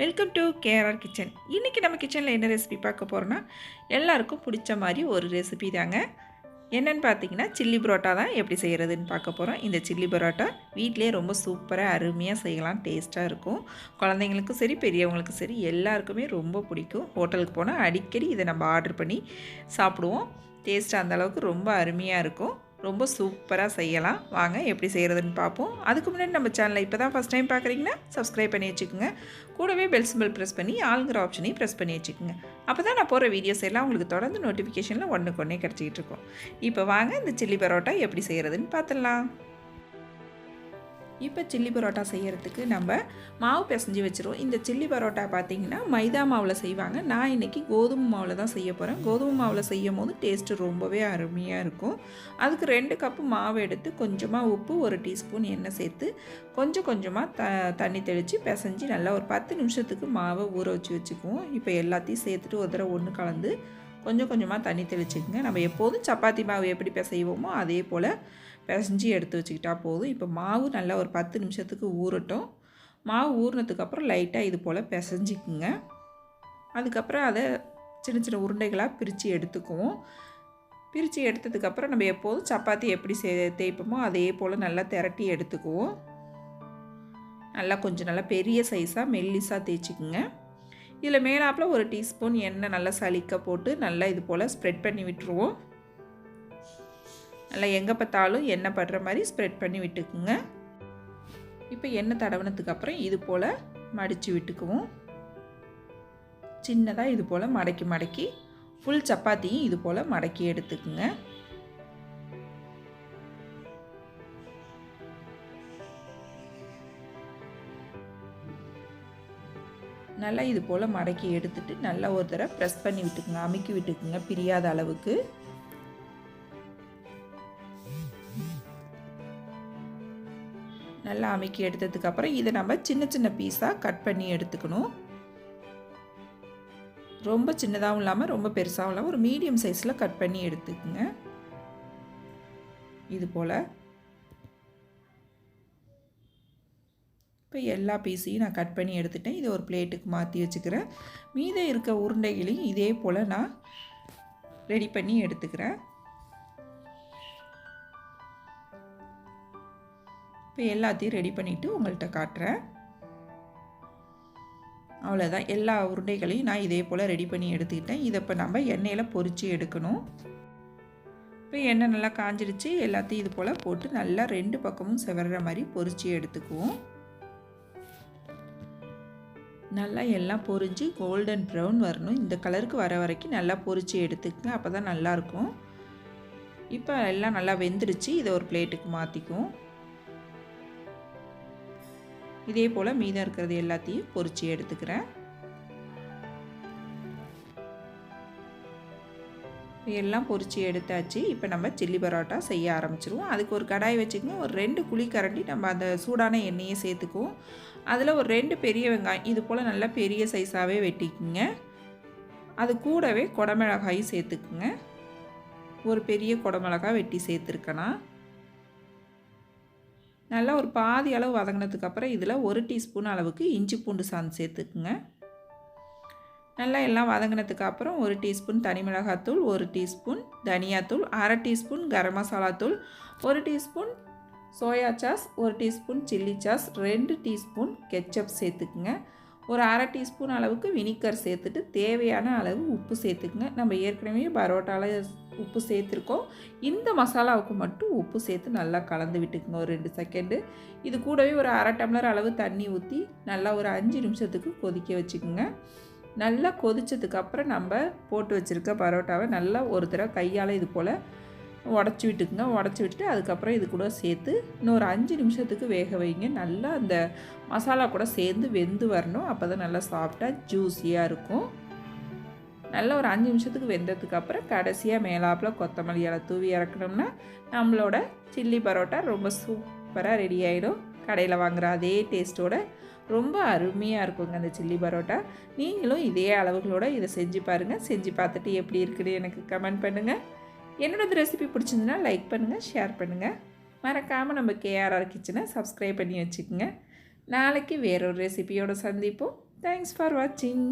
Welcome to KRR kitchen. இன்றைக்கி நம்ம கிச்சனில் என்ன ரெசிபி பார்க்க போகிறோன்னா, எல்லாருக்கும் பிடிச்ச மாதிரி ஒரு ரெசிபி தாங்க. என்னென்னு பார்த்தீங்கன்னா, சில்லி பரோட்டா தான் எப்படி செய்கிறதுன்னு பார்க்க போகிறோம். இந்த சில்லி பரோட்டா வீட்டிலே ரொம்ப சூப்பராக அருமையாக செய்யலாம், டேஸ்ட்டாக இருக்கும். குழந்தைங்களுக்கும் சரி, பெரியவங்களுக்கும் சரி எல்லாருக்குமே ரொம்ப பிடிக்கும். ஹோட்டலுக்கு போனால் அடிக்கடி இதை நம்ம ஆர்டர் பண்ணி சாப்பிடுவோம். டேஸ்ட்டு அந்தளவுக்கு ரொம்ப அருமையாக இருக்கும். ரொம்ப சூப்பராக செய்யலாம். வாங்க எப்படி செய்கிறதுன்னு பார்ப்போம். அதுக்கு முன்னாடி நம்ம சேனலை இப்போ தான் ஃபஸ்ட் டைம் பார்க்குறீங்கன்னா சப்ஸ்கிரைப் பண்ணி வச்சுக்கோங்க. கூடவே பெல் சிம்பிள் ப்ரெஸ் பண்ணி ஆளுங்கிற ஆப்ஷனையும் ப்ரெஸ் பண்ணி வச்சுக்கோங்க. அப்போ தான் நான் போகிற வீடியோஸ் எல்லாம் உங்களுக்கு தொடர்ந்து நோட்டிஃபிகேஷனில் ஒன்றுக்கு ஒன்றே கிடச்சிக்கிட்டு இருக்கும். இப்போ வாங்க இந்த சில்லி பரோட்டா எப்படி செய்கிறதுன்னு பார்த்துடலாம். இப்போ சில்லி பரோட்டா செய்கிறதுக்கு நம்ம மாவு பிசைஞ்சு வச்சுருவோம். இந்த சில்லி பரோட்டா பார்த்திங்கன்னா மைதா மாவில் செய்வாங்க. நான் இன்றைக்கி கோதுமை மாவில் தான் செய்ய போகிறேன். கோதுமை மாவில் செய்யும் போது டேஸ்ட்டு ரொம்பவே அருமையாக இருக்கும். அதுக்கு 2 கப்பு மாவு எடுத்து கொஞ்சமாக உப்பு, 1 டீஸ்பூன் எண்ணெய் சேர்த்து கொஞ்சம் கொஞ்சமாக தண்ணி தெளித்து பிசைஞ்சு நல்லா ஒரு 10 நிமிஷத்துக்கு மாவை ஊற வச்சு வச்சுக்குவோம். இப்போ எல்லாத்தையும் சேர்த்துட்டு ஒரு தடவை ஒன்று கலந்து கொஞ்சம் கொஞ்சமாக தண்ணி தெளிச்சுக்குங்க. நம்ம எப்போதும் சப்பாத்தி மாவு எப்படி பிசைவோமோ அதே போல் பிசைஞ்சு எடுத்து வச்சுக்கிட்டா போதும். இப்போ மாவு நல்லா ஒரு 10 நிமிஷத்துக்கு ஊறட்டும். மாவு ஊறினதுக்கப்புறம் லைட்டாக இது போல் பிசைஞ்சிக்குங்க. அதுக்கப்புறம் அதை சின்ன சின்ன உருண்டைகளாக பிரித்து எடுத்துக்குவோம். பிரித்து எடுத்ததுக்கப்புறம் நம்ம எப்போதும் சப்பாத்தி எப்படி தேய்ப்போமோ அதே போல் நல்லா திரட்டி எடுத்துக்குவோம். நல்லா கொஞ்சம் நல்லா பெரிய சைஸாக மெல்லிஸாக தேய்ச்சிக்குங்க. இதில் மேலாப்பில் 1 டீஸ்பூன் எண்ணெய் நல்லா சலிக்க போட்டு நல்லா இது போல் ஸ்ப்ரெட் பண்ணி விட்டுருவோம். நல்லா எங்கே பார்த்தாலும் எண்ணெய் படுற மாதிரி ஸ்ப்ரெட் பண்ணி விட்டுக்குங்க. இப்போ எண்ணெய் தடவினதுக்கப்புறம் இது போல் மடித்து விட்டுக்குவோம். சின்னதாக இது போல் மடக்கி மடக்கி ஃபுல் சப்பாத்தியும் இது போல் மடக்கி எடுத்துக்குங்க. நல்லா இது போல் மடக்கி எடுத்துட்டு நல்லா ஒரு தடவை ப்ரெஸ் பண்ணி விட்டுக்குங்க, அமுக்கி விட்டுக்குங்க பிரியாத அளவுக்கு. நல்லா அமுக்கி எடுத்ததுக்கப்புறம் இதை நம்ம சின்ன சின்ன பீஸாக கட் பண்ணி எடுத்துக்கணும். ரொம்ப சின்னதாகவும் இல்லாமல் ரொம்ப பெருசாகவும் இல்லாமல் ஒரு மீடியம் சைஸில் கட் பண்ணி எடுத்துக்குங்க. இது போல் இப்போ எல்லா பீஸையும் நான் கட் பண்ணி எடுத்துட்டேன். இதை ஒரு பிளேட்டுக்கு மாற்றி வச்சுக்கிறேன். மீதம் இருக்க உருண்டைகளையும் இதே போல் நான் ரெடி பண்ணி எடுத்துக்கிறேன். இப்போ எல்லாத்தையும் ரெடி பண்ணிவிட்டு உங்கள்கிட்ட காட்டுறேன். அவ்வளோதான், எல்லா உருண்டைகளையும் நான் இதே போல் ரெடி பண்ணி எடுத்துக்கிட்டேன். இதை இப்போ நம்ம எண்ணெயில் பொரித்து எடுக்கணும். இப்போ எண்ணெய் நல்லா காஞ்சிடுச்சு. எல்லாத்தையும் இது போல் போட்டு நல்லா 2 பக்கமும் செவர்ற மாதிரி பொரித்து எடுத்துக்குவோம். நல்லா எல்லாம் பொரிஞ்சு கோல்டன் ப்ரௌன் வரணும். இந்த கலருக்கு வர வரைக்கும் நல்லா பொரித்து எடுத்துக்கங்க, அப்போ தான் நல்லாயிருக்கும். இப்போ எல்லாம் நல்லா வெந்துடுச்சு. இதை ஒரு பிளேட்டுக்கு மாற்றிக்குவோம். இதே போல் மீதம் இருக்கிறது எல்லாத்தையும் பொரித்து எடுத்துக்கிறேன். எல்லாம் பொரித்து எடுத்தாச்சு. இப்போ நம்ம சில்லி பரோட்டா செய்ய ஆரம்பிச்சிருவோம். அதுக்கு ஒரு கடாய் வச்சுக்கோங்க. ஒரு 2 குழிக்கரண்டி நம்ம அந்த சூடான எண்ணெயை சேர்த்துக்குவோம். அதில் ஒரு 2 பெரிய வெங்காயம் இது போல் நல்லா பெரிய சைஸாகவே வெட்டிக்குங்க. அது கூடவே குடமிளகாயும் சேர்த்துக்குங்க. ஒரு பெரிய குடமிளகாய் வெட்டி சேர்த்துருக்கேனா. நல்லா ஒரு பாதி அளவு வதங்கினதுக்கப்புறம் இதில் 1 டீஸ்பூன் அளவுக்கு இஞ்சி பூண்டு சாந்து சேர்த்துக்குங்க. நல்லா எல்லாம் வதங்கினதுக்கு அப்புறம் 1 டீஸ்பூன் தனி மிளகாத்தூள், 1 டீஸ்பூன் தனியாத்தூள், 1/2 டீஸ்பூன் கரம் மசாலா தூள், 1 teaspoon soya sauce, 1 teaspoon chilli sauce, 2 teaspoon ketchup சேர்த்துக்குங்க. ஒரு 1/2 டீஸ்பூன் அளவுக்கு வினிகர் சேர்த்துட்டு தேவையான அளவு உப்பு சேர்த்துக்குங்க. நம்ம ஏற்கனவே பரோட்டாவில் உப்பு சேர்த்துருக்கோம். இந்த மசாலாவுக்கு மட்டும் உப்பு சேர்த்து நல்லா கலந்து விட்டுக்குங்க ஒரு 2 செகண்டு. இது கூடவே ஒரு 1/2 டம்ளர் அளவு தண்ணி ஊற்றி நல்லா ஒரு 5 நிமிஷத்துக்கு கொதிக்க வச்சுக்குங்க. நல்லா கொதிச்சதுக்கப்புறம் நம்ம போட்டு வச்சுருக்க பரோட்டாவை நல்லா ஒரு தடவை கையால் இது போல் உடச்சி விட்டுக்குங்க. உடச்சி விட்டுட்டு அதுக்கப்புறம் இது கூட சேர்த்து இன்னொரு 5 நிமிஷத்துக்கு வேக வைங்க. நல்லா அந்த மசாலா கூட சேர்ந்து வெந்து வரணும். அப்போ தான் நல்லா சாஃப்டாக ஜூஸியாக இருக்கும். நல்லா ஒரு 5 நிமிஷத்துக்கு வெந்ததுக்கப்புறம் கடைசியாக மேலாப்பில் கொத்தமல்லி இலை தூவி இறக்கணும்னா நம்மளோட சில்லி பரோட்டா ரொம்ப சூப்பராக ரெடி ஆகிடும். கடையில் வாங்குகிற அதே டேஸ்ட்டோட ரொம்ப அருமையாக இருக்குங்க அந்த சில்லி பரோட்டா. நீங்களும் இதே அளவுகளோடு இதை செஞ்சு பாருங்கள். செஞ்சு பார்த்துட்டு எப்படி இருக்குன்னு எனக்கு கமெண்ட் பண்ணுங்கள். என்னோடய ரெசிபி பிடிச்சிருந்துன்னா லைக் பண்ணுங்கள், ஷேர் பண்ணுங்கள். மறக்காமல் நம்ம கேஆர்ஆர் கிச்சனை சப்ஸ்கிரைப் பண்ணி வச்சுக்கோங்க. நாளைக்கு வேறொரு ரெசிபியோடு சந்திப்போம். தேங்க்ஸ் ஃபார் வாட்சிங்.